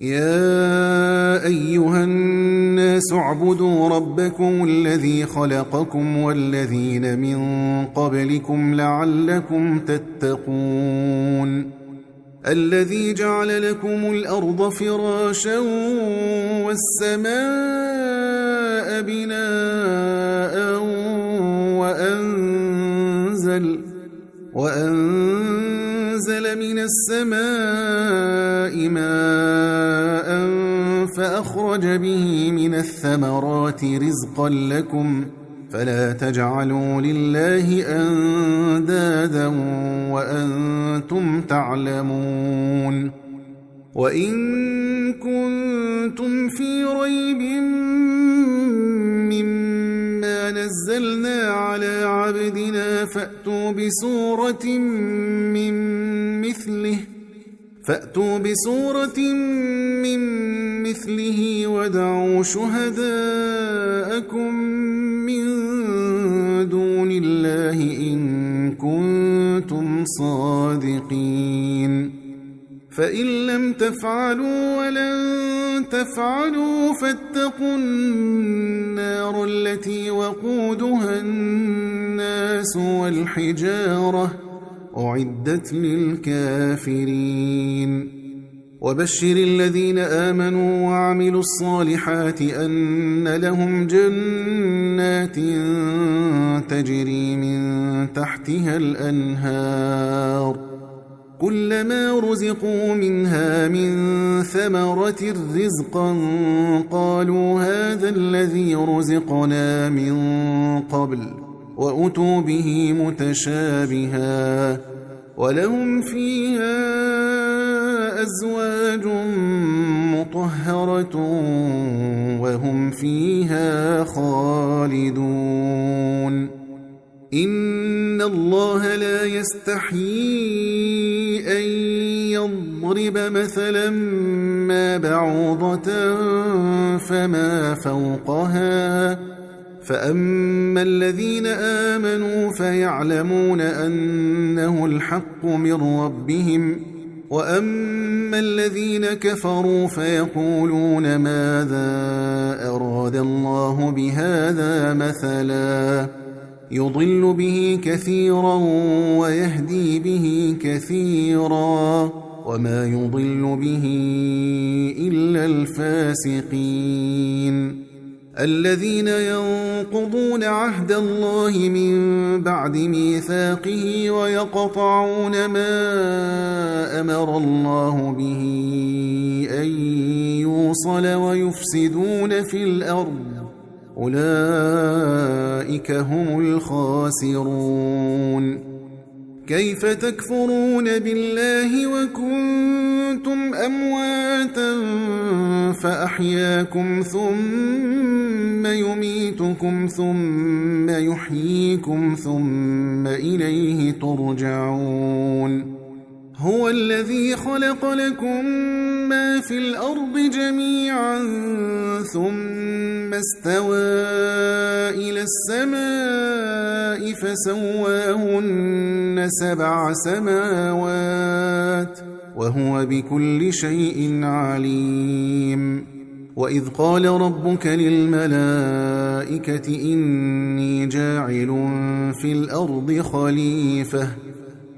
يا أيها الناس اعبدوا ربكم الذي خلقكم والذين من قبلكم لعلكم تتقون الذي جعل لكم الأرض فراشا والسماء بناء وأنزل من السماء ماء فأخرج به من الثمرات رزقا لكم فلا تجعلوا لله أندادا وأنتم تعلمون وإن كنتم في ريب مما نزلنا على عبدنا فأتوا بسورة من مثله ودعوا شهداءكم من دون الله إن كنتم صادقين فإن لم تفعلوا ولن تفعلوا فاتقوا النار التي وقودها الناس والحجارة أعدت للكافرين وبشر الذين آمنوا وعملوا الصالحات أن لهم جنات تجري من تحتها الأنهار كلما رزقوا منها من ثمرة رزقا قالوا هذا الذي رزقنا من قبل وأتوا به متشابها ولهم فيها أزواج مطهرة وهم فيها خالدون إن الله لا يستحيي أن يضرب مثلا ما بعوضة فما فوقها فأما الذين آمنوا فيعلمون أنه الحق من ربهم وأما الذين كفروا فيقولون ماذا أراد الله بهذا مثلا يضل به كثيرا ويهدي به كثيرا وما يضل به إلا الفاسقين الذين ينقضون عهد الله من بعد ميثاقه ويقطعون ما أمر الله به أن يوصل ويفسدون في الأرض أولئك هم الخاسرون كيف تكفرون بالله وكنتم أمواتا فأحياكم ثم يميتكم ثم يحييكم ثم إليه ترجعون هو الذي خلق لكم ما في الأرض جميعا ثم استوى إلى السماء فسواهن 7 سماوات وهو بكل شيء عليم وإذ قال ربك للملائكة إني جاعل في الأرض خليفة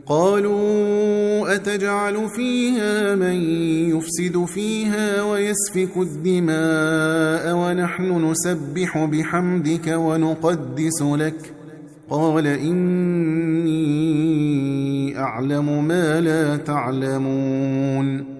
قالوا أتجعل فيها من يفسد فيها ويسفك الدماء ونحن نسبح بحمدك ونقدس لك قال إني أعلم ما لا تعلمون